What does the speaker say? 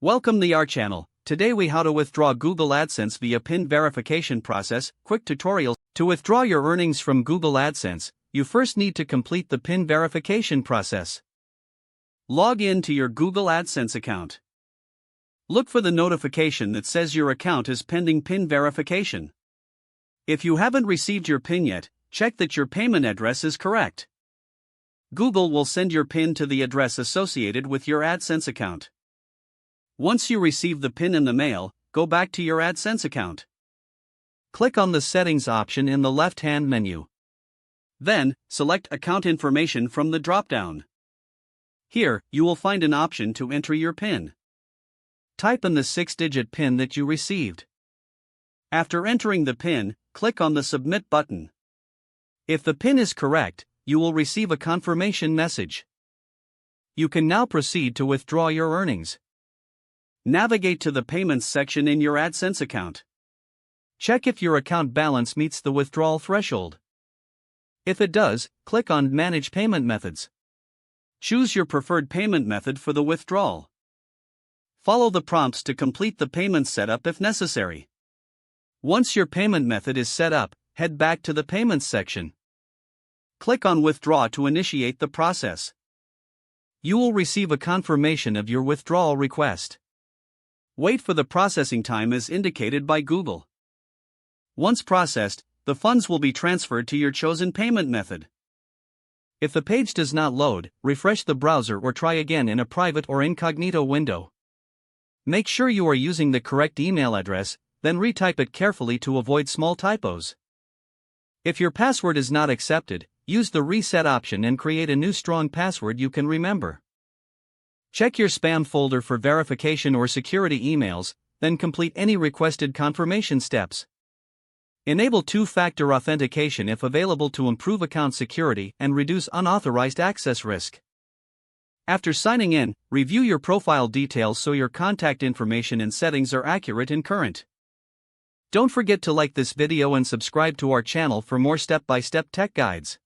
Welcome to our channel. Today we how to withdraw Google AdSense via PIN verification process. Quick tutorial. To withdraw your earnings from Google AdSense, you first need to complete the PIN verification process. Log in to your Google AdSense account. Look for the notification that says your account is pending PIN verification. If you haven't received your PIN yet, check that your payment address is correct. Google will send your PIN to the address associated with your AdSense account. Once you receive the PIN in the mail, go back to your AdSense account. Click on the Settings option in the left-hand menu. Then, select Account Information from the drop-down. Here, you will find an option to enter your PIN. Type in the 6-digit PIN that you received. After entering the PIN, click on the Submit button. If the PIN is correct, you will receive a confirmation message. You can now proceed to withdraw your earnings. Navigate to the Payments section in your AdSense account. Check if your account balance meets the withdrawal threshold. If it does, click on Manage Payment Methods. Choose your preferred payment method for the withdrawal. Follow the prompts to complete the payment setup if necessary. Once your payment method is set up, head back to the Payments section. Click on Withdraw to initiate the process. You will receive a confirmation of your withdrawal request. Wait for the processing time as indicated by Google. Once processed, the funds will be transferred to your chosen payment method. If the page does not load, refresh the browser or try again in a private or incognito window. Make sure you are using the correct email address, then retype it carefully to avoid small typos. If your password is not accepted, use the Reset option and create a new strong password you can remember. Check your spam folder for verification or security emails, then complete any requested confirmation steps. Enable two-factor authentication if available to improve account security and reduce unauthorized access risk. After signing in, review your profile details so your contact information and settings are accurate and current. Don't forget to like this video and subscribe to our channel for more step-by-step tech guides.